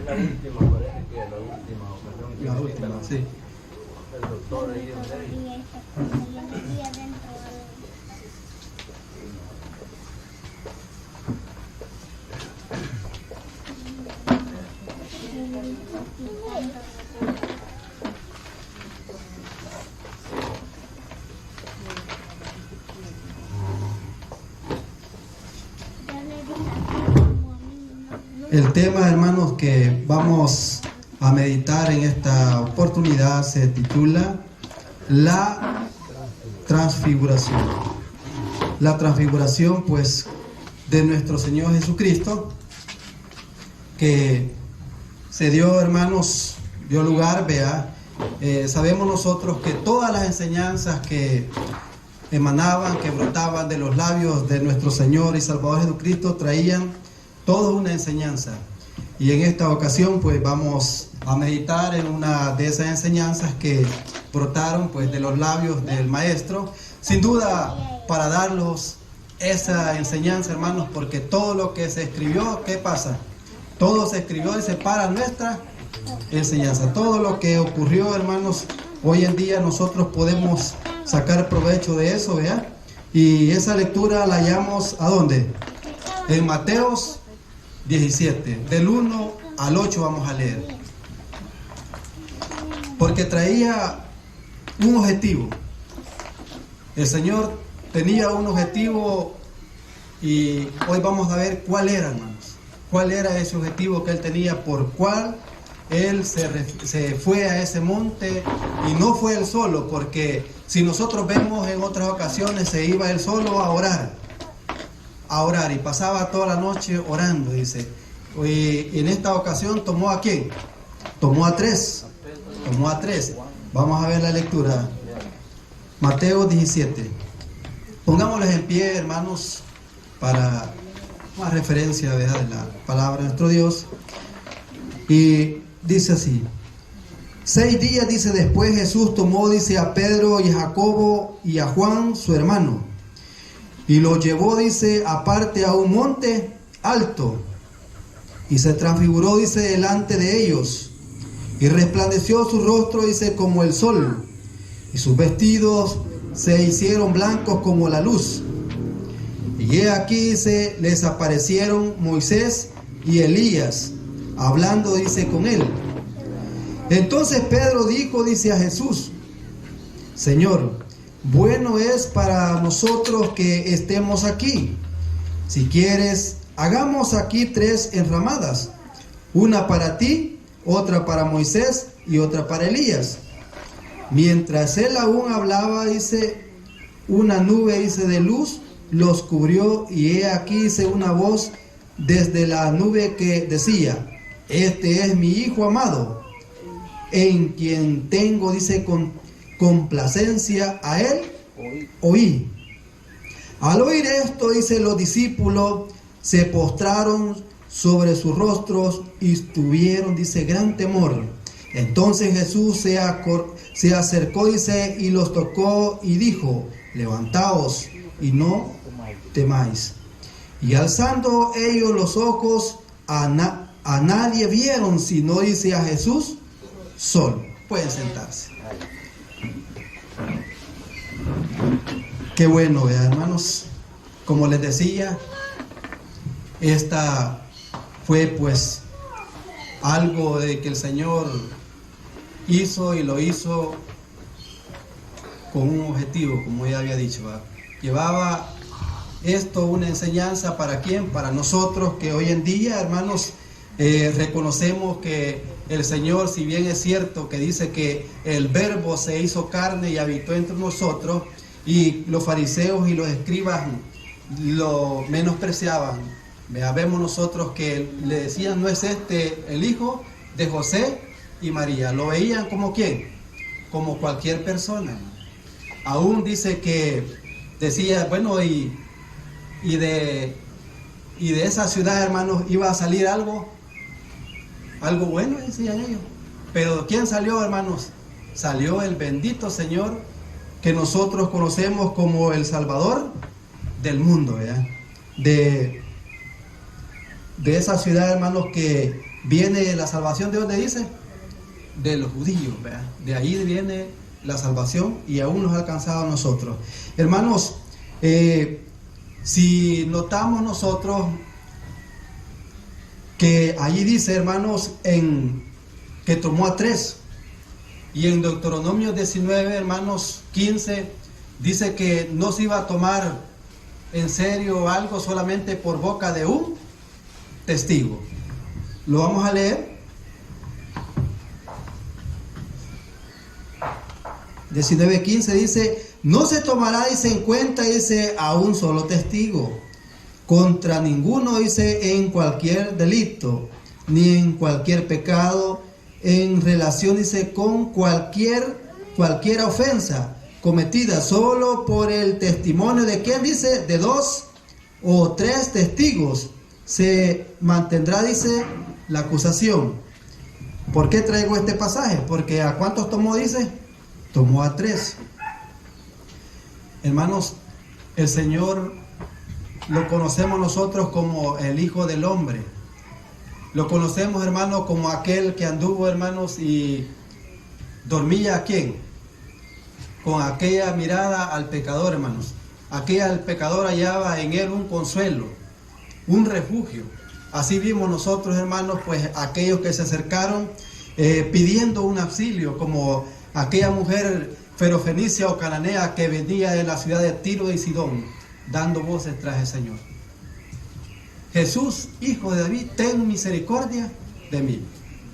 la última, parece que es la última ocasión que La visita última, sí. el doctor ahí en Ley. El tema, hermanos, que vamos a meditar en esta oportunidad se titula La Transfiguración. La transfiguración, pues, de nuestro Señor Jesucristo, que se dio, hermanos, dio lugar, vea, sabemos nosotros que todas las enseñanzas que emanaban, que brotaban de los labios de nuestro Señor y Salvador Jesucristo traían toda una enseñanza. Y en esta ocasión pues vamos a meditar en una de esas enseñanzas que brotaron pues de los labios del Maestro, sin duda para darlos esa enseñanza, hermanos, porque todo lo que se escribió, ¿qué pasa? Todo se escribió, dice, para nuestra enseñanza. Todo lo que ocurrió, hermanos, hoy en día nosotros podemos sacar provecho de eso, ¿vea? Y esa lectura la hallamos ¿a dónde? En Mateos 17, del 1 al 8 vamos a leer. Porque traía un objetivo. El Señor tenía un objetivo y hoy vamos a ver cuál era, hermanos. Cuál era ese objetivo que Él tenía, por cuál Él se fue a ese monte, y no fue Él solo, porque si nosotros vemos en otras ocasiones se iba Él solo a orar y pasaba toda la noche orando, dice. Y en esta ocasión tomó ¿a quién? Tomó a tres. Vamos a ver la lectura. Mateo 17. Pongámosles en pie, hermanos, para más referencia, ¿verdad?, de la palabra de nuestro Dios. Y dice así: 6 días, dice, después Jesús tomó, dice, a Pedro y a Jacobo y a Juan, su hermano, y lo llevó, dice, aparte a un monte alto, y se transfiguró, dice, delante de ellos, y resplandeció su rostro, dice, como el sol, y sus vestidos se hicieron blancos como la luz. Y he aquí, dice, les aparecieron Moisés y Elías, hablando, dice, con él. Entonces Pedro dijo, dice, a Jesús: Señor, bueno es para nosotros que estemos aquí. Si quieres, hagamos aquí 3 enramadas, una para ti, otra para Moisés y otra para Elías. Mientras él aún hablaba, dice, una nube, dice, de luz los cubrió, y he aquí, dice, una voz desde la nube que decía: Este es mi Hijo amado, en quien tengo, dice, complacencia, a él oí. Al oír esto, dice, los discípulos se postraron sobre sus rostros y tuvieron, dice, gran temor. Entonces Jesús se acercó, dice, y los tocó y dijo: Levantaos y no temáis. Y alzando ellos los ojos, a nadie vieron, sino, dice, a Jesús solo. Pueden sentarse. Qué bueno, ¿verdad, hermanos? Como les decía, esta fue pues algo de que el Señor hizo, y lo hizo con un objetivo, como ya había dicho, ¿verdad? Llevaba esto una enseñanza ¿para quién? Para nosotros, que hoy en día, hermanos, reconocemos que el Señor, si bien es cierto que dice que el Verbo se hizo carne y habitó entre nosotros, y los fariseos y los escribas lo menospreciaban. Vemos nosotros que le decían: ¿no es este el hijo de José y María? Lo veían como ¿quién? Como cualquier persona. Aún dice que decía, bueno, y de esa ciudad, hermanos, iba a salir algo bueno, decían ellos. Pero ¿quién salió, hermanos? Salió el bendito Señor, que nosotros conocemos como el Salvador del mundo, ¿verdad? de esa ciudad, hermanos, que viene la salvación. ¿De dónde dice? De los judíos, ¿verdad? De ahí viene la salvación y aún nos ha alcanzado a nosotros. Hermanos, si notamos nosotros que allí dice, hermanos, que tomó a 3, y en Deuteronomio 19, hermanos, 15, dice que no se iba a tomar en serio algo solamente por boca de un testigo. Lo vamos a leer. 19:15 dice: no se tomará, dice, en cuenta, dice, a un solo testigo contra ninguno, dice, en cualquier delito, ni en cualquier pecado, en relación, dice, con cualquier ofensa cometida, solo por el testimonio de quién, dice, de 2 o 3 testigos se mantendrá, dice, la acusación. ¿Por qué traigo este pasaje? Porque ¿a cuántos tomó? Dice, tomó a 3. Hermanos, el Señor lo conocemos nosotros como el Hijo del Hombre. Lo conocemos, hermanos, como aquel que anduvo, hermanos, y dormía ¿a quién? Con aquella mirada al pecador, hermanos. El pecador hallaba en él un consuelo, un refugio. Así vimos nosotros, hermanos, pues aquellos que se acercaron pidiendo un auxilio, como aquella mujer ferofenicia o cananea que venía de la ciudad de Tiro y Sidón, dando voces tras el Señor. Jesús, Hijo de David, ten misericordia de mí.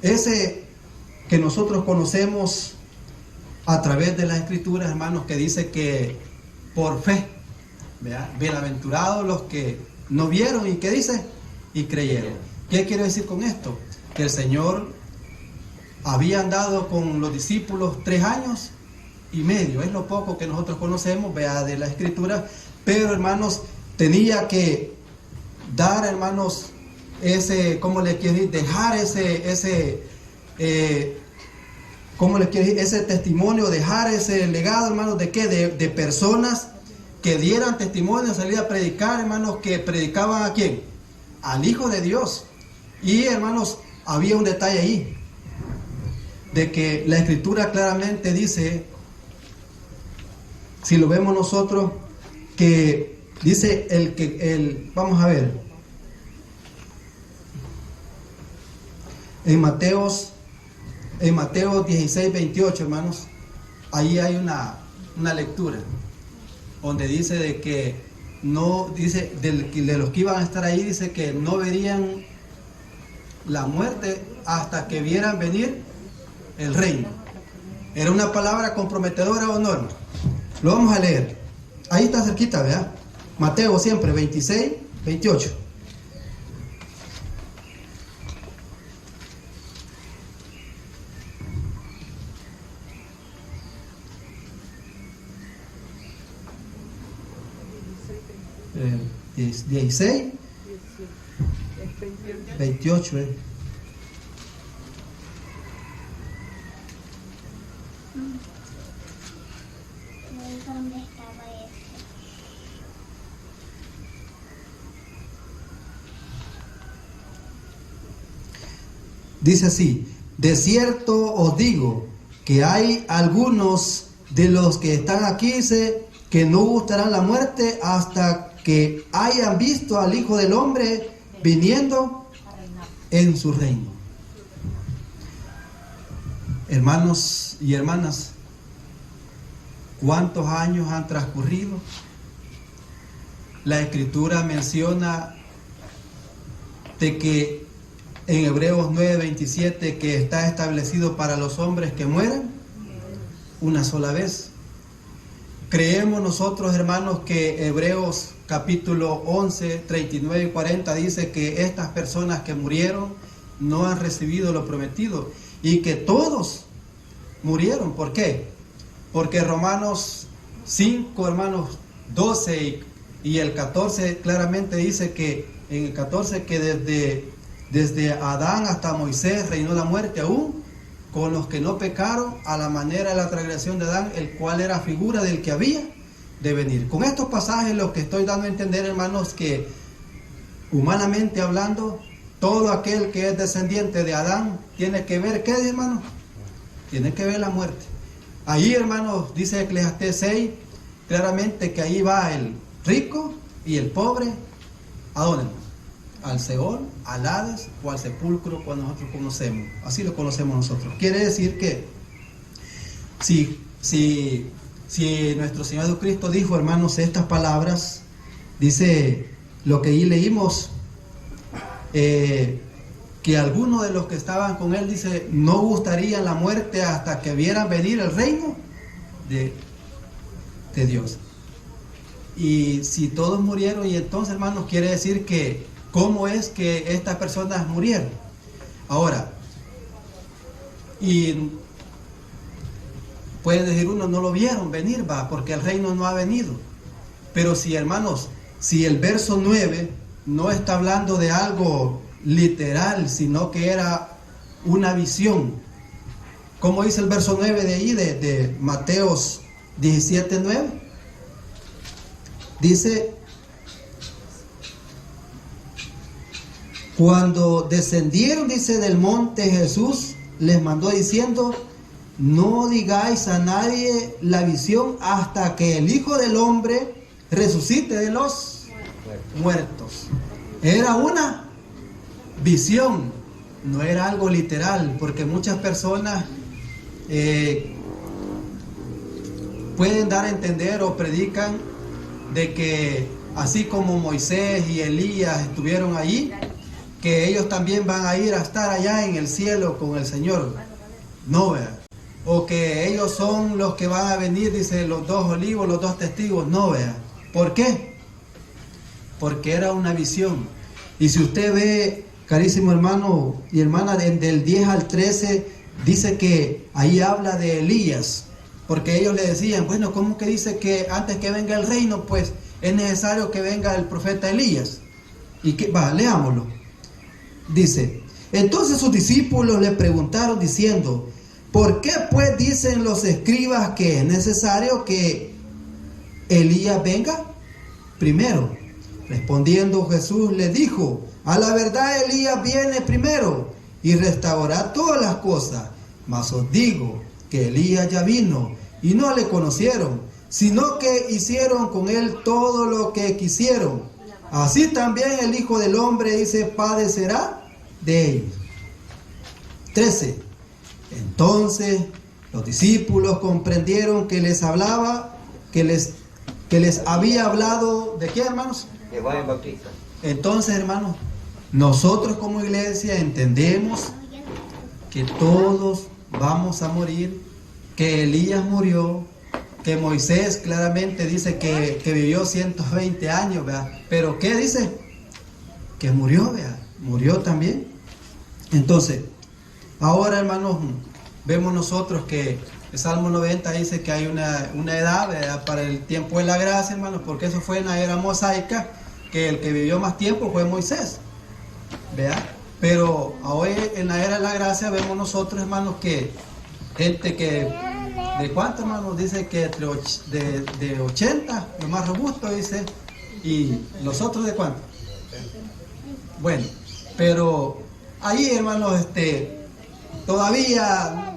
Ese que nosotros conocemos a través de las Escrituras, hermanos, que dice que por fe, ¿verdad? Bienaventurados los que no vieron y que dice, y creyeron. ¿Qué quiero decir con esto? Que el Señor había andado con los discípulos 3 años y medio, es lo poco que nosotros conocemos, ¿verdad?, de la Escritura, pero, hermanos, tenía que dar, hermanos, ¿cómo le quiero decir? Dejar ¿cómo le quiero decir? Ese testimonio, dejar ese legado, hermanos, ¿de qué? De personas que dieran testimonio, salir a predicar, hermanos, que predicaban ¿a quién? Al Hijo de Dios. Y, hermanos, había un detalle ahí, de que la Escritura claramente dice, si lo vemos nosotros, que dice vamos a ver, en Mateo 16:28, hermanos, ahí hay una lectura donde dice de que no, dice de los que iban a estar ahí, dice que no verían la muerte hasta que vieran venir el reino. ¿Era una palabra comprometedora o no, hermano? Lo vamos a leer. Ahí está cerquita, ¿verdad? Mateo siempre, 26:28. Eh, 16, 28. ¿Dónde estaba ese? Dice así: de cierto os digo que hay algunos de los que están aquí, dice, que no gustarán la muerte hasta que hayan visto al Hijo del Hombre viniendo en su reino. Hermanos y hermanas, ¿cuántos años han transcurrido? La Escritura menciona de que en Hebreos 9:27 que está establecido para los hombres que mueran una sola vez. Creemos nosotros, hermanos, que Hebreos capítulo 11, 39 y 40 dice que estas personas que murieron no han recibido lo prometido y que todos murieron. ¿Por qué? Porque Romanos 5, hermanos, 12 y el 14 claramente dice que en el 14 que desde Adán hasta Moisés reinó la muerte aún con los que no pecaron a la manera de la transgresión de Adán, el cual era figura del que había de venir. Con estos pasajes lo que estoy dando a entender, hermanos, que humanamente hablando todo aquel que es descendiente de Adán tiene que ver, ¿qué, hermano? Tiene que ver la muerte. Ahí, hermanos, dice Eclesiastés 6, claramente que ahí va el rico y el pobre. ¿A dónde, hermano? Al Seol, al Hades o al sepulcro, cuando nosotros conocemos. Así lo conocemos nosotros. Quiere decir que si nuestro Señor Jesucristo dijo, hermanos, estas palabras, dice lo que ahí leímos, que algunos de los que estaban con él, dice, no gustarían la muerte hasta que vieran venir el reino de Dios. Y si todos murieron, y entonces, hermanos, quiere decir que ¿cómo es que estas personas murieron? Ahora, y pueden decir uno, no lo vieron venir, va, porque el reino no ha venido. Pero si, hermanos, si el verso 9 no está hablando de algo literal, sino que era una visión. ¿Cómo dice el verso 9 de ahí, de Mateos 17:9? Dice: cuando descendieron, dice, del monte, Jesús les mandó diciendo: no digáis a nadie la visión hasta que el Hijo del Hombre resucite de los muertos. Era una visión, no era algo literal, porque muchas personas pueden dar a entender o predican de que así como Moisés y Elías estuvieron allí, que ellos también van a ir a estar allá en el cielo con el Señor. No, vea. O que ellos son los que van a venir, dice, los dos olivos, los dos testigos. No, vea. ¿Por qué? Porque era una visión. Y si usted ve, carísimo hermano y hermana, del 10 al 13, dice que ahí habla de Elías. Porque ellos le decían, bueno, ¿cómo que dice que antes que venga el reino, pues es necesario que venga el profeta Elías? Y que, leámoslo. Dice: entonces sus discípulos le preguntaron diciendo: ¿por qué pues dicen los escribas que es necesario que Elías venga primero? Respondiendo Jesús le dijo: a la verdad Elías viene primero y restaurará todas las cosas. Mas os digo que Elías ya vino y no le conocieron, sino que hicieron con él todo lo que quisieron. Así también el Hijo del Hombre, dice, padecerá de ellos. 13. Entonces los discípulos comprendieron que les hablaba, que les había hablado de qué, hermanos. De Juan el Bautista. Entonces, hermanos, nosotros como iglesia entendemos que todos vamos a morir, que Elías murió, que Moisés claramente dice que vivió 120 años, ¿verdad? Pero ¿qué dice? Que murió, ¿verdad? Murió también. Entonces, ahora, hermanos, vemos nosotros que el Salmo 90 dice que hay una edad, ¿verdad?, para el tiempo de la gracia, hermanos, porque eso fue en la era mosaica, que el que vivió más tiempo fue Moisés, ¿verdad? Pero hoy en la era de la gracia vemos nosotros, hermanos, que gente que, ¿de cuánto, hermanos? Dice que de 80, lo más robusto, dice, y nosotros, ¿de cuánto? Bueno, pero ahí, hermanos, todavía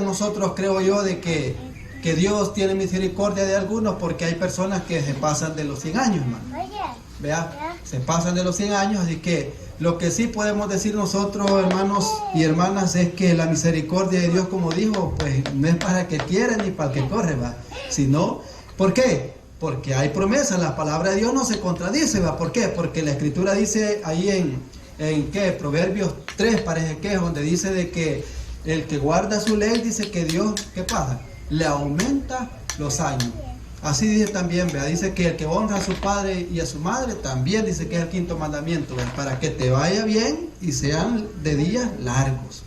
nosotros, creo yo, de que Dios tiene misericordia de algunos, porque hay personas que se pasan de los 100 años, hermano. Vea, se pasan de los 100 años, así que lo que sí podemos decir nosotros, hermanos y hermanas, es que la misericordia de Dios, como dijo, pues no es para el que quiere ni para el que corre, va, sino, ¿por qué? Porque hay promesas, la palabra de Dios no se contradice, va. ¿Por qué? Porque la Escritura dice ahí en ¿qué? Proverbios 3, parece que es donde dice de que el que guarda su ley, dice que Dios, ¿qué pasa? Le aumenta los años. Así dice también, ¿verdad? Dice que el que honra a su padre y a su madre, también dice que es el quinto mandamiento, ¿verdad?, para que te vaya bien y sean de días largos.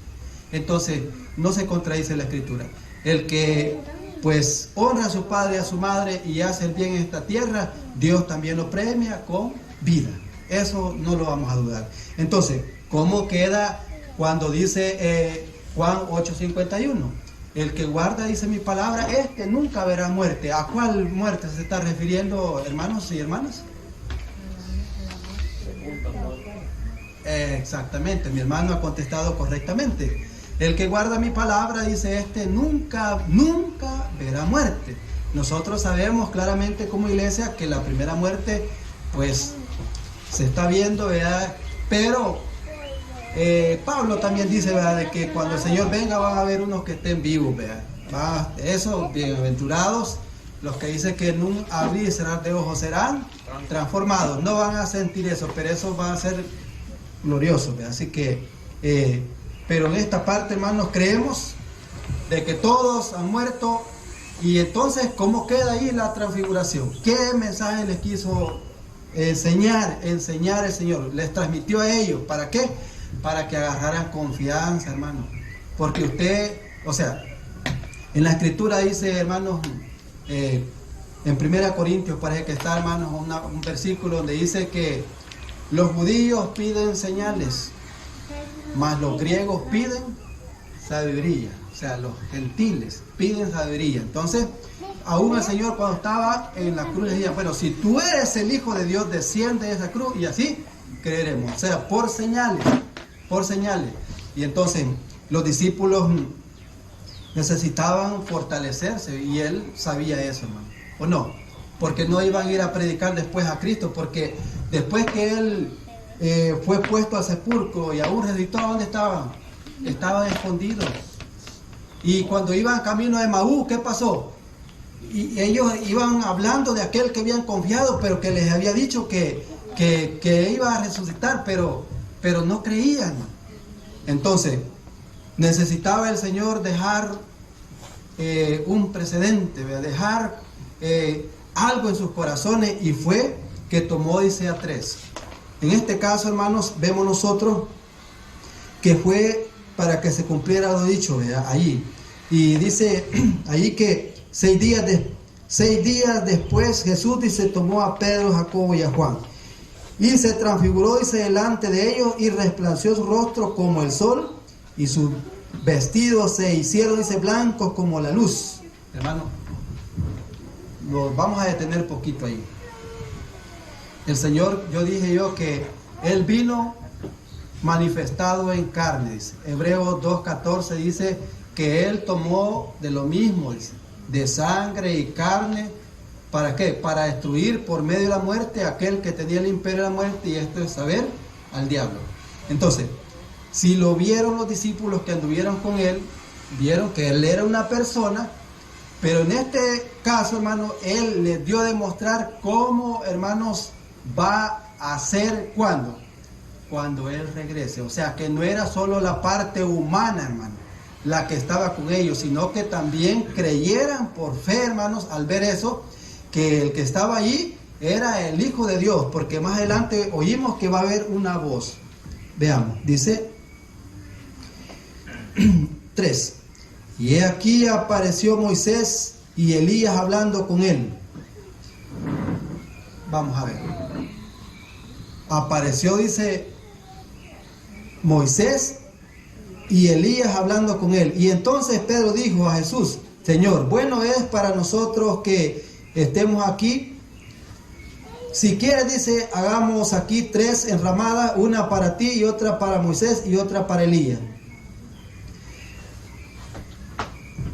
Entonces, no se contradice la Escritura. El que pues honra a su padre y a su madre y hace el bien en esta tierra, Dios también lo premia con vida. Eso no lo vamos a dudar. Entonces, ¿cómo queda cuando dice Juan 8:51? El que guarda, dice mi palabra, este nunca verá muerte. ¿A cuál muerte se está refiriendo, hermanos y hermanas? Exactamente, mi hermano ha contestado correctamente. El que guarda mi palabra, dice nunca verá muerte. Nosotros sabemos claramente como iglesia que la primera muerte, pues, se está viendo, ¿verdad? Pero Pablo también dice, ¿verdad?, de que cuando el Señor venga van a haber unos que estén vivos, ¿verdad? Eso, bienaventurados los que dicen que en un abrir y cerrar de ojos serán transformados. No van a sentir eso, pero eso va a ser glorioso, ¿verdad? Así que, pero en esta parte, hermanos, creemos de que todos han muerto. Y entonces, ¿cómo queda ahí la transfiguración? ¿Qué mensaje les quiso enseñar el Señor? Les transmitió a ellos. ¿Para qué? Para que agarraran confianza, hermano. Porque usted, o sea, en la escritura dice, hermanos, en 1 Corintios parece que está, hermanos, un versículo donde dice que los judíos piden señales, mas los griegos piden sabiduría. O sea, los gentiles piden sabiduría. Entonces, aún el Señor cuando estaba en la cruz decía, bueno, si tú eres el Hijo de Dios, desciende de esa cruz y así creeremos. O sea, por señales. Y entonces los discípulos necesitaban fortalecerse y él sabía eso, hermano. ¿O no? Porque no iban a ir a predicar después a Cristo, porque después que él fue puesto al sepulcro y aún resucitó, ¿dónde estaban? Estaban escondidos. Y cuando iban camino de Maús, ¿qué pasó? Y ellos iban hablando de aquel que habían confiado, pero que les había dicho que iba a resucitar, pero no creían. Entonces, necesitaba el Señor dejar un precedente, dejar algo en sus corazones, y fue que tomó, dice, a 3. En este caso, hermanos, vemos nosotros que fue para que se cumpliera lo dicho, ¿verdad? Allí. Y dice ahí que 6 días después Jesús, dice, tomó a Pedro, Jacobo y a Juan y se transfiguró, dice, delante de ellos, y resplandeció su rostro como el sol y sus vestidos se hicieron, dice, blancos como la luz. Hermano, nos vamos a detener poquito ahí. El Señor, dije que Él vino manifestado en carne, dice. Hebreos 2:14 dice que Él tomó de lo mismo, dice, de sangre y carne. ¿Para qué? Para destruir por medio de la muerte a aquel que tenía el imperio de la muerte, y esto es saber, al diablo. Entonces, si lo vieron los discípulos que anduvieron con Él, vieron que Él era una persona, pero en este caso, hermano, Él les dio a demostrar cómo, hermanos, va a ser cuando Él regrese. O sea, que no era solo la parte humana, hermano, la que estaba con ellos, sino que también creyeran por fe, hermanos, al ver eso, que el que estaba allí era el Hijo de Dios, porque más adelante oímos que va a haber una voz. Veamos, dice 3. Y he aquí apareció Moisés y Elías hablando con él. Vamos a ver. Apareció, dice, Moisés y Elías hablando con él. Y entonces Pedro dijo a Jesús: Señor, bueno es para nosotros que estemos aquí. Si quieres, dice, hagamos aquí 3 enramadas, una para ti y otra para Moisés y otra para Elías.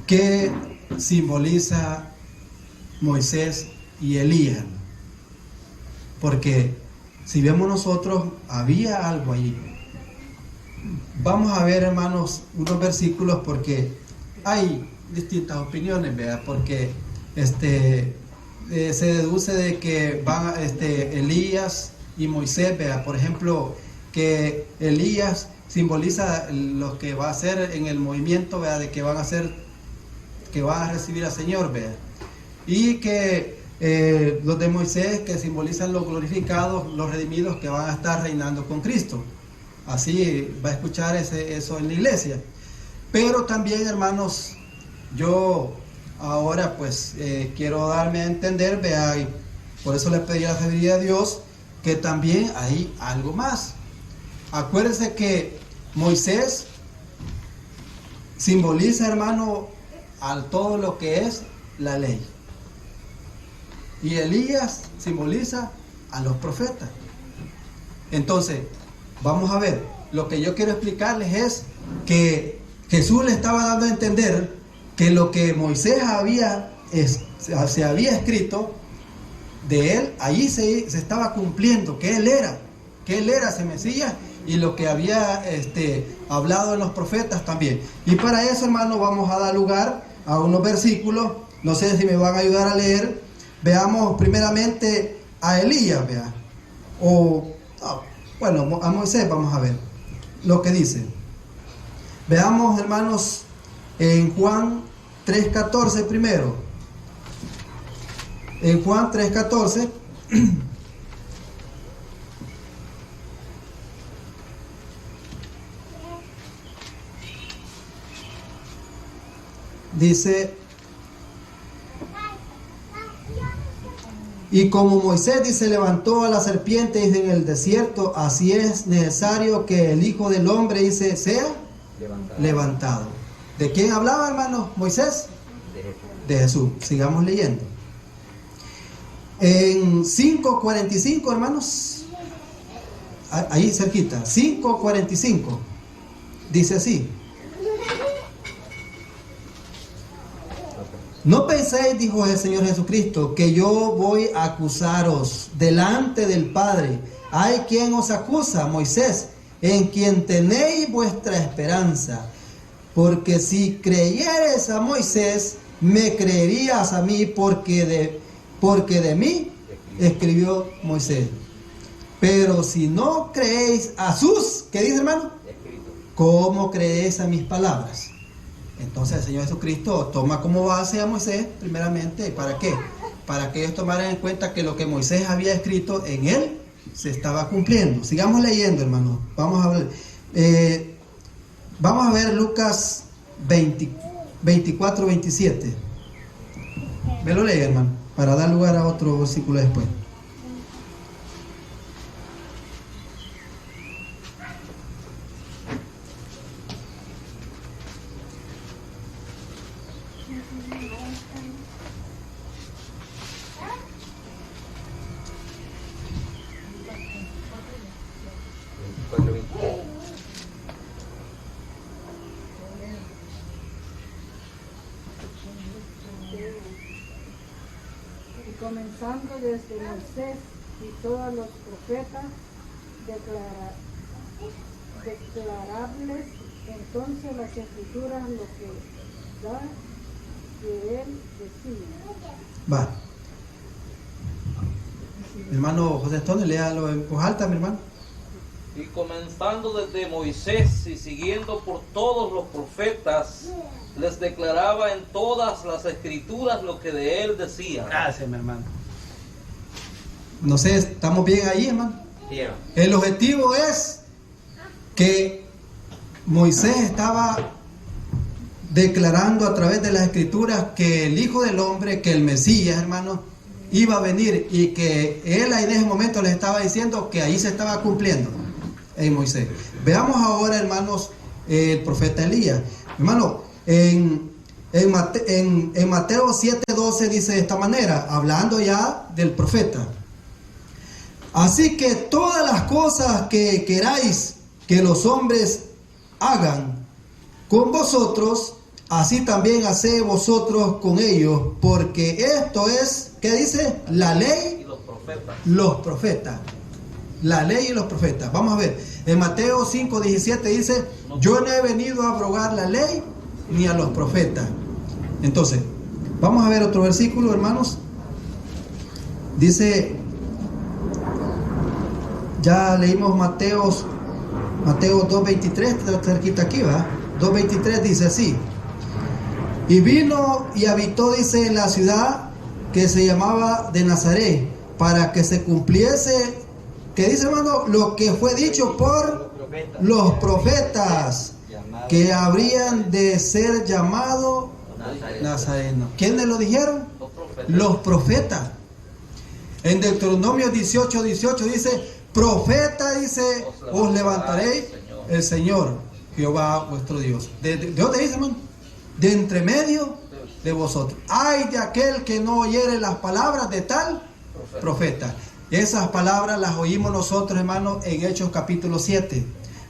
¿Qué simboliza Moisés y Elías? Porque si vemos nosotros, había algo allí. Vamos a ver, hermanos, unos versículos, porque hay distintas opiniones, ¿verdad? Porque se deduce de que van Elías y Moisés, ¿verdad? Por ejemplo, que Elías simboliza lo que va a hacer en el movimiento, ¿verdad? De que van a hacer, que van a recibir al Señor, ¿verdad? Y que los de Moisés, que simbolizan los glorificados, los redimidos, que van a estar reinando con Cristo. Así va a escuchar eso en la iglesia. Pero también, hermanos, yo ahora pues quiero darme a entender, vea, y por eso le pedí la sabiduría a Dios, que también hay algo más. Acuérdense que Moisés simboliza, hermano, a todo lo que es la ley. Y Elías simboliza a los profetas. Entonces, Vamos a ver, lo que yo quiero explicarles es que Jesús le estaba dando a entender que lo que Moisés se había escrito de él, ahí se estaba cumpliendo, que él era ese Mesías, y lo que había hablado en los profetas también. Y para eso, hermano, vamos a dar lugar a unos versículos. No sé si me van a ayudar a leer. Veamos primeramente a Elías, vea. Bueno, a Moisés vamos a ver lo que dice. Veamos, hermanos, en Juan 3:14 primero. En Juan 3:14 dice: y como Moisés, dice, levantó a la serpiente, dice, en el desierto, así es necesario que el Hijo del Hombre, dice, sea levantado. ¿De quién hablaba, hermano? Moisés. De Jesús. Sigamos leyendo. En 5:45, hermanos, ahí cerquita, 5:45, dice así: no penséis, dijo el Señor Jesucristo, que yo voy a acusaros delante del Padre. Hay quien os acusa, Moisés, en quien tenéis vuestra esperanza. Porque si creyeres a Moisés, me creerías a mí, porque de mí escribió Moisés. Pero si no creéis a sus, ¿qué dice, hermano? ¿Cómo creéis a mis palabras? Entonces el Señor Jesucristo toma como base a Moisés, primeramente. ¿Para qué? Para que ellos tomaran en cuenta que lo que Moisés había escrito en él se estaba cumpliendo. Sigamos leyendo, hermano. Vamos a ver Lucas 24:27. Me lo lee, hermano, para dar lugar a otro versículo después. Comenzando desde Moisés y todos los profetas, declararles entonces las escrituras lo que da que él decía. Va. Mi hermano José Antonio, léalo en voz alta, mi hermano. Y comenzando desde Moisés y siguiendo por todos los profetas, les declaraba en todas las escrituras lo que de él decía. Gracias, mi hermano. No sé, ¿estamos bien ahí, hermano? Bien. El objetivo es que Moisés estaba declarando a través de las escrituras que el Hijo del Hombre, que el Mesías, hermano, iba a venir, y que él en ese momento les estaba diciendo que ahí se estaba cumpliendo en Moisés. Veamos ahora, hermanos, el profeta Elías. Hermano, en Mateo 7:12 dice de esta manera, hablando ya del profeta: así que todas las cosas que queráis que los hombres hagan con vosotros, así también haced vosotros con ellos, porque esto es, ¿qué dice? La ley y los profetas. La ley y los profetas. Vamos a ver, en Mateo 5:17 dice: yo no he venido a abrogar la ley ni a los profetas. Entonces, vamos a ver otro versículo, hermanos. Dice, ya leímos Mateo 2:23, está cerquita aquí, ¿va? 2:23 dice así: y vino y habitó, dice, en la ciudad que se llamaba de Nazaret, para que se cumpliese, ¿qué dice, hermano? Lo que fue dicho por los profetas, que habrían de ser llamados nazarenos. ¿Quiénes lo dijeron? Los profetas. En Deuteronomio 18:18 dice: profeta, dice, os levantaréis el Señor Jehová vuestro Dios. ¿De dónde dice, hermano? De entre medio de vosotros. Ay de aquel que no oyere las palabras de tal profeta. Esas palabras las oímos nosotros, hermanos, en Hechos capítulo 7.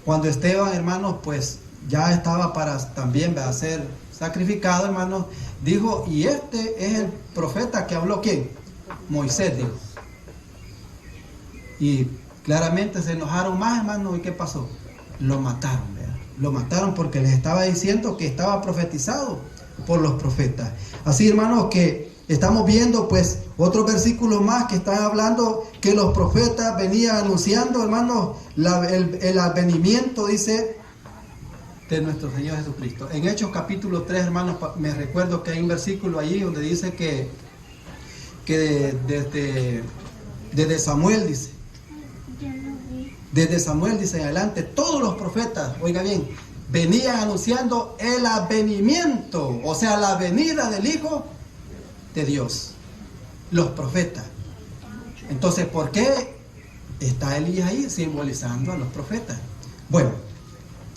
Cuando Esteban, hermanos, pues ya estaba para también ser sacrificado, hermanos, dijo, y este es el profeta que habló, ¿quién? Moisés, dijo. Y claramente se enojaron más, hermanos, ¿y qué pasó? Lo mataron, ¿verdad? Lo mataron porque les estaba diciendo que estaba profetizado por los profetas. Así, hermanos, que estamos viendo pues otros versículos más que están hablando que los profetas venían anunciando, hermanos, el advenimiento, dice, de nuestro Señor Jesucristo. En Hechos capítulo 3, hermanos, me recuerdo que hay un versículo allí donde dice que desde Samuel, dice, desde Samuel, dice en adelante, todos los profetas, oiga bien, venían anunciando el advenimiento, o sea, la venida del Hijo de Dios. Los profetas. Entonces, ¿por qué está Elías ahí simbolizando a los profetas? Bueno,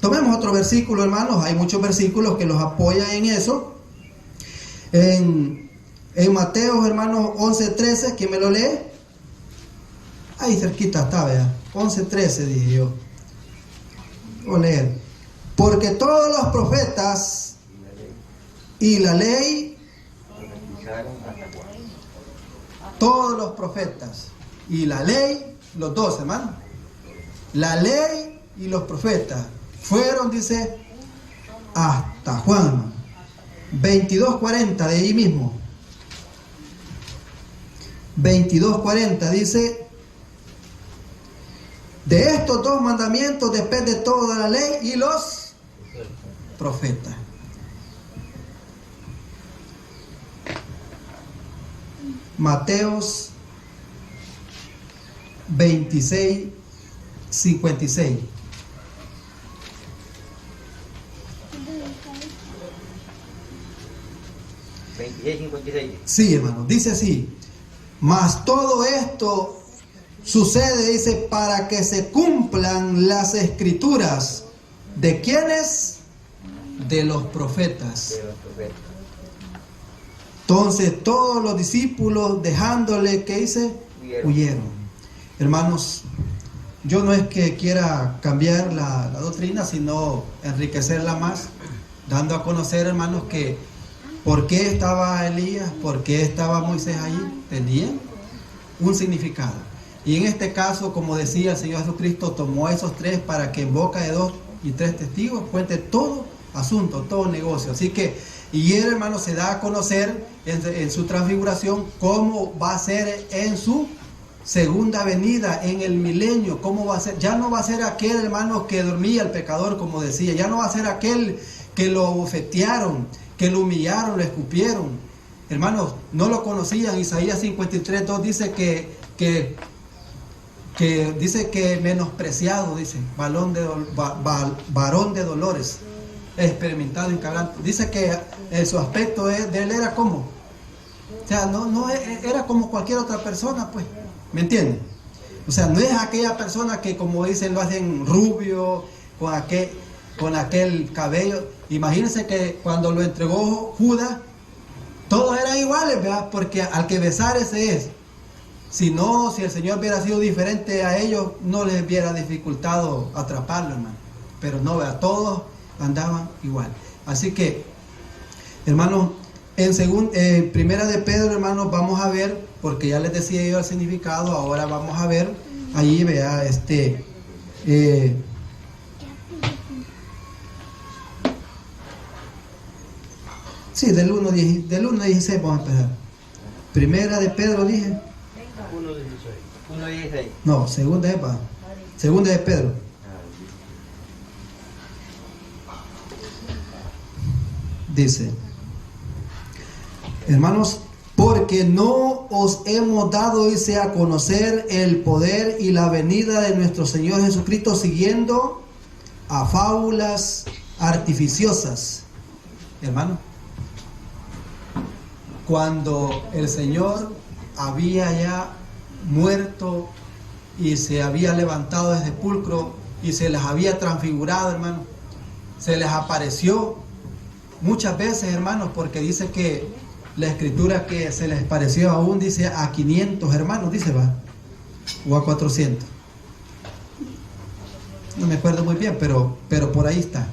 tomemos otro versículo, hermanos. Hay muchos versículos que los apoyan en eso. En Mateo, hermanos, 11:13, ¿quién me lo lee? Ahí cerquita está, vea. 11:13 dije yo. Voy a leer. Porque todos los profetas y la ley, todos los profetas y la ley, los dos, hermanos, la ley y los profetas fueron, dice, hasta Juan. 22:40 de ahí mismo. 22:40 dice: de estos dos mandamientos depende toda la ley y los profetas. Mateos 26:56. Sí, hermano, dice así: mas todo esto sucede, dice, para que se cumplan las escrituras. ¿De quiénes? De los profetas. Entonces todos los discípulos, dejándole, ¿qué dice? Huyeron. Hermanos, yo no es que quiera cambiar la doctrina, sino enriquecerla más, dando a conocer, hermanos, que por qué estaba Elías, por qué estaba Moisés allí, tenían un significado. Y en este caso, como decía el Señor Jesucristo, tomó esos tres para que en boca de 2 y 3 testigos cuente todo asunto, todo negocio. Así que, y él, hermano, se da a conocer en su transfiguración cómo va a ser en su segunda venida, en el milenio, cómo va a ser. Ya no va a ser aquel, hermano, que dormía el pecador, como decía. Ya no va a ser aquel que lo bofetearon, que lo humillaron, lo escupieron. Hermanos, no lo conocían. Isaías 53:2 dice que dice que menospreciado, dice, varón de dolores, experimentado, incabrante. Dice que su aspecto de él era como, o sea, no era como cualquier otra persona, pues, ¿me entienden? O sea, no es aquella persona que, como dicen, lo hacen rubio, con aquel cabello. Imagínense que cuando lo entregó Judas, todos eran iguales, ¿verdad? Porque al que besar ese es. Si el Señor hubiera sido diferente a ellos, no les hubiera dificultado atraparlo, hermano. Pero no, ¿verdad? Todos andaban igual. Así que, hermanos, en primera de Pedro, hermanos, vamos a ver, porque ya les decía yo el significado, ahora vamos a ver, ahí, vea, sí, del 1:16 vamos a empezar. Primera de Pedro, dije. 1:16. No, segunda de Pedro. Dice: hermanos, porque no os hemos dado, dice, a conocer el poder y la venida de nuestro Señor Jesucristo siguiendo a fábulas artificiosas. Hermano, cuando el Señor había ya muerto y se había levantado del sepulcro y se les había transfigurado, hermano, se les apareció muchas veces, hermanos, porque dice que la escritura que se les pareció aún, dice, a 500 hermanos, dice, va, o a 400. No me acuerdo muy bien, pero por ahí está.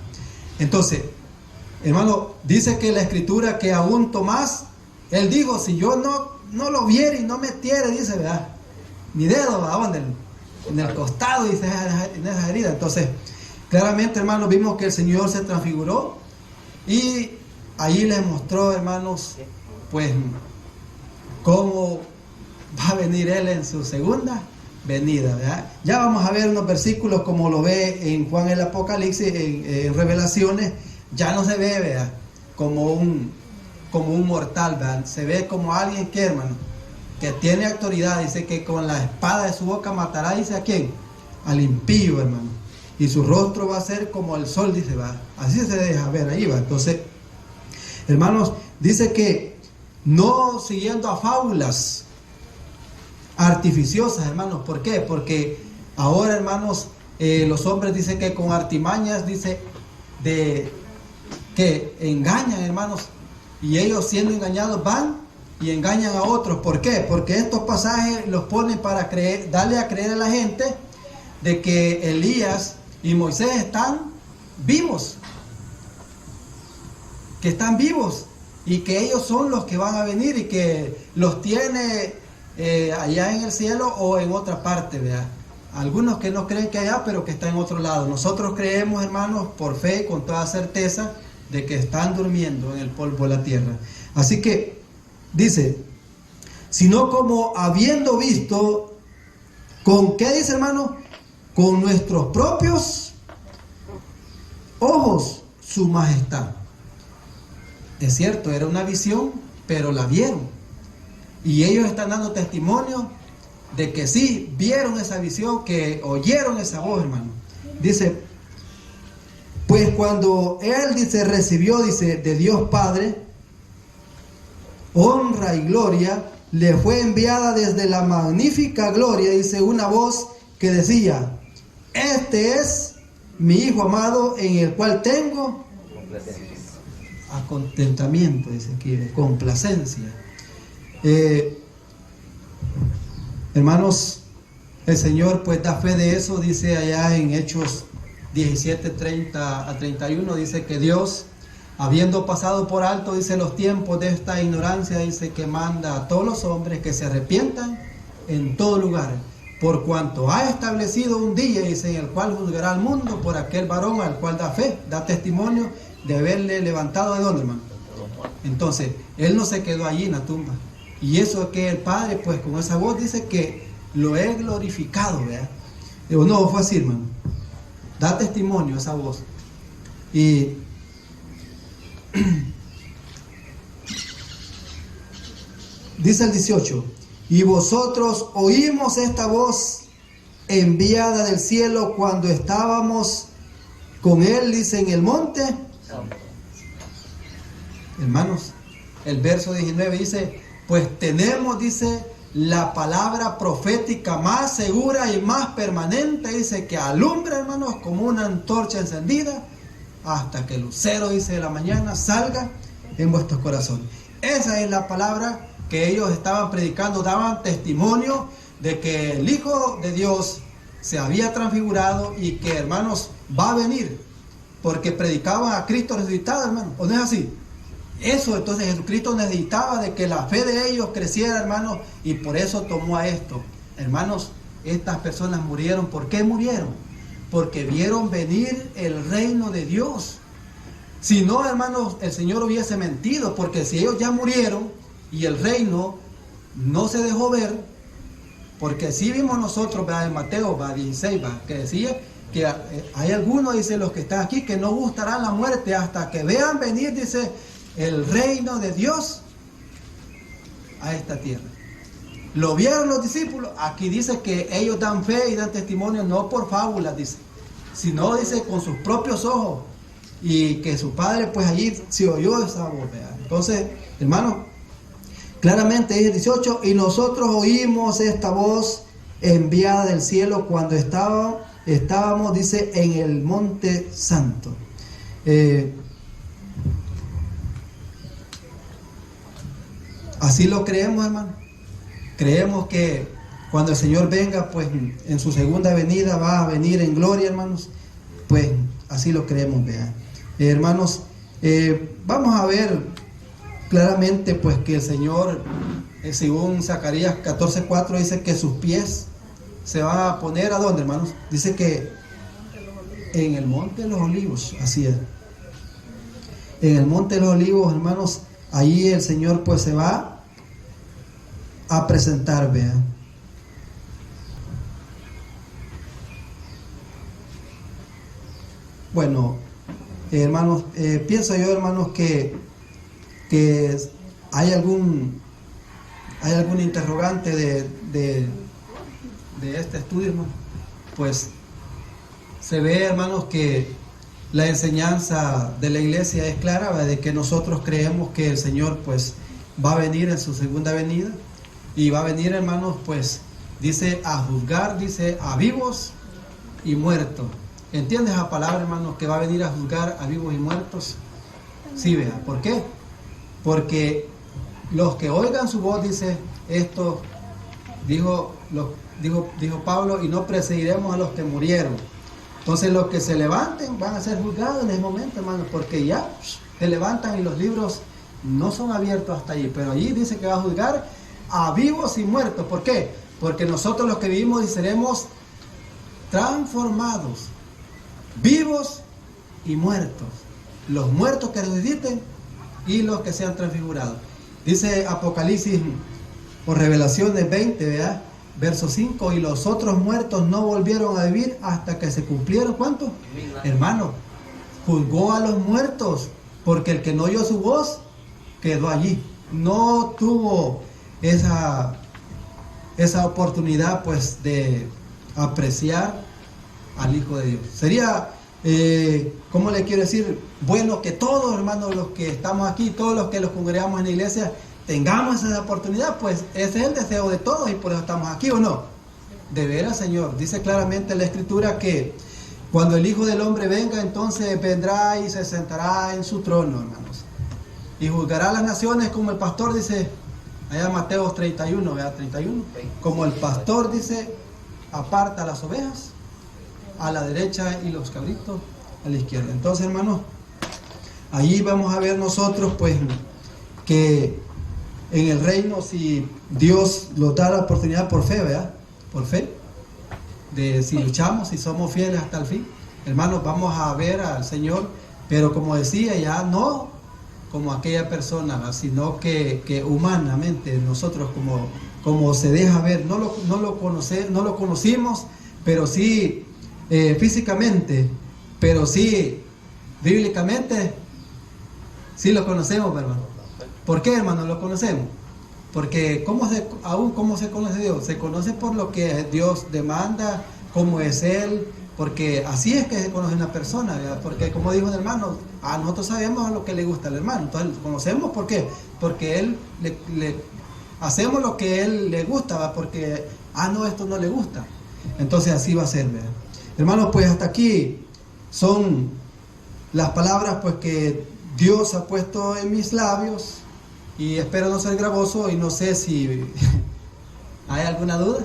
Entonces, hermano, dice que la escritura que aún Tomás, él dijo, si yo no lo viera y no metiera, dice, ¿verdad? Mi dedo, ¿verdad? En el costado, dice, en esa herida. Entonces, claramente, hermanos, vimos que el Señor se transfiguró y ahí les mostró, hermanos, pues, cómo va a venir Él en su segunda venida, ¿verdad? Ya vamos a ver unos versículos como lo ve en Juan el Apocalipsis, en Revelaciones, ya no se ve, ¿verdad? Como un mortal, ¿verdad? Se ve como alguien que, hermano, que tiene autoridad, dice que con la espada de su boca matará, dice, ¿a quién? Al impío, hermano. Y su rostro va a ser como el sol, dice, va. Así se deja ver ahí, va. Entonces, hermanos, dice que no siguiendo a fábulas artificiosas, hermanos. ¿Por qué? Porque ahora, hermanos, los hombres dicen que con artimañas, dice, que engañan, hermanos, y ellos siendo engañados van y engañan a otros. ¿Por qué? Porque estos pasajes los ponen para darle a creer a la gente de que Elías y Moisés están vivos, que están vivos y que ellos son los que van a venir y que los tiene allá en el cielo o en otra parte, ¿verdad? Algunos que no creen que allá, pero que está en otro lado. Nosotros creemos, hermanos, por fe, con toda certeza, de que están durmiendo en el polvo de la tierra. Así que dice, sino como habiendo visto, ¿con qué dice, hermano? Con nuestros propios ojos su majestad. Es cierto, era una visión, pero la vieron. Y ellos están dando testimonio de que sí, vieron esa visión, que oyeron esa voz, hermano. Dice, pues cuando él, dice, recibió, dice, de Dios Padre, honra y gloria, le fue enviada desde la magnífica gloria, dice, una voz que decía, este es mi Hijo amado, en el cual tengo contentamiento, dice aquí, de complacencia. Hermanos, el Señor pues da fe de eso, dice allá en Hechos 17, 30 a 31, dice que Dios, habiendo pasado por alto, dice, los tiempos de esta ignorancia, dice que manda a todos los hombres que se arrepientan en todo lugar, por cuanto ha establecido un día, dice, en el cual juzgará al mundo por aquel varón al cual da fe, da testimonio de haberle levantado de dónde, hermano. Entonces, él no se quedó allí en la tumba. Y eso es que el Padre, pues con esa voz dice que lo he glorificado, ¿verdad? Digo, no, fue así, hermano. Da testimonio esa voz. Y dice el 18, y vosotros oímos esta voz enviada del cielo cuando estábamos con él, dice, en el monte. Hermanos, el verso 19 dice, pues tenemos, dice, la palabra profética más segura y más permanente, dice, que alumbra, hermanos, como una antorcha encendida hasta que el lucero, dice, de la mañana salga en vuestros corazones. Esa es la palabra que ellos estaban predicando, daban testimonio de que el Hijo de Dios se había transfigurado y que, hermanos, va a venir, porque predicaban a Cristo resucitado, hermanos. ¿O no es así? Eso, entonces Jesucristo necesitaba de que la fe de ellos creciera, hermanos, y por eso tomó a esto. Hermanos, estas personas murieron. ¿Por qué murieron? Porque vieron venir el reino de Dios. Si no, hermanos, el Señor hubiese mentido, porque si ellos ya murieron y el reino no se dejó ver, porque sí vimos nosotros, ¿verdad? En Mateo 16, ¿verdad? Que decía que hay algunos, dice, los que están aquí, que no gustarán la muerte hasta que vean venir, dice, el reino de Dios a esta tierra. Lo vieron los discípulos. Aquí dice que ellos dan fe y dan testimonio no por fábulas, dice, sino, dice, con sus propios ojos, y que su padre pues allí se oyó esa voz, ¿verdad? Entonces, hermanos, claramente dice el 18, y nosotros oímos esta voz enviada del cielo cuando estábamos, dice, en el monte santo. Así lo creemos, hermano. Creemos que cuando el Señor venga, pues en su segunda venida va a venir en gloria, hermanos. Pues así lo creemos, vean. Hermanos, vamos a ver claramente pues que el Señor, según Zacarías 14:4, dice que sus pies se van a poner ¿a dónde, hermanos? Dice que en el monte de los olivos, así es. En el monte de los olivos, hermanos, ahí el Señor pues se va a presentar, vean. Bueno, hermanos, pienso yo, hermanos, que hay algún interrogante de este estudio, hermano. Pues se ve, hermanos, que la enseñanza de la iglesia es clara, ¿verdad? De que nosotros creemos que el Señor pues va a venir en su segunda venida, y va a venir, hermanos, pues dice a juzgar, dice a vivos y muertos. ¿Entiendes la palabra, hermanos, que va a venir a juzgar a vivos y muertos? Sí, vea. ¿Por qué? Porque los que oigan su voz, dice esto, dijo Pablo, y no perseguiremos a los que murieron. Entonces los que se levanten van a ser juzgados en ese momento, hermanos, porque ya se levantan y los libros no son abiertos hasta allí, pero allí dice que va a juzgar a vivos y muertos. ¿Por qué? Porque nosotros los que vivimos y seremos transformados, vivos y muertos. Los muertos que resuciten y los que sean transfigurados. Dice Apocalipsis o Revelaciones 20, ¿verdad? Verso 5, y los otros muertos no volvieron a vivir hasta que se cumplieron, ¿cuánto? Hermano, juzgó a los muertos, porque el que no oyó su voz quedó allí. No tuvo esa oportunidad pues de apreciar al Hijo de Dios. Sería, ¿cómo le quiero decir? Bueno que todos, hermanos, los que estamos aquí, todos los que los congregamos en la iglesia, tengamos esa oportunidad, pues ese es el deseo de todos y por eso estamos aquí, ¿o no? De veras, Señor, dice claramente en la Escritura que cuando el Hijo del Hombre venga, entonces vendrá y se sentará en su trono, hermanos, y juzgará a las naciones, como el pastor dice, allá Mateo 31, ¿verdad? 31, como el pastor dice, aparta las ovejas a la derecha y los cabritos a la izquierda. Entonces, hermanos, allí vamos a ver nosotros, pues, que en el reino, si Dios nos da la oportunidad por fe, ¿verdad? Por fe, de si luchamos, si somos fieles hasta el fin, hermanos, vamos a ver al Señor, pero como decía, ya no como aquella persona, ¿verdad? Sino que humanamente nosotros como se deja ver, no lo conocimos, pero sí físicamente, pero sí bíblicamente, sí lo conocemos, hermano. ¿Por qué, hermano, lo conocemos? Porque ¿cómo se conoce Dios? Se conoce por lo que Dios demanda, cómo es Él, porque así es que se conoce una persona, ¿verdad? Porque como dijo el hermano, nosotros sabemos lo que le gusta al hermano, entonces lo conocemos. ¿Por qué? Porque Él le hacemos lo que Él le gusta, ¿verdad? Porque, no, esto no le gusta. Entonces así va a ser, ¿verdad? Hermanos, pues hasta aquí son las palabras pues que Dios ha puesto en mis labios, y espero no ser gravoso, y no sé si hay alguna duda.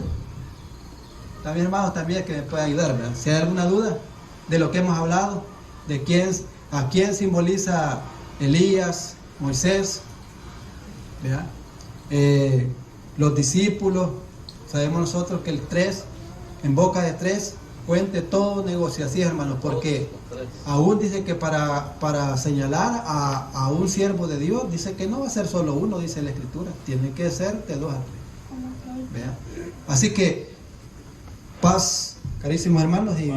También, hermanos, también que me pueda ayudar, ¿verdad? Si hay alguna duda de lo que hemos hablado, de a quién simboliza Elías, Moisés, ¿verdad? Los discípulos, sabemos nosotros que el 3, en boca de 3, cuente todo negocio, así, hermanos, porque aún dice que para señalar a un siervo de Dios, dice que no va a ser solo uno, dice la Escritura, tiene que ser de 2 a 3. ¿Vean? Así que paz, carísimos hermanos, y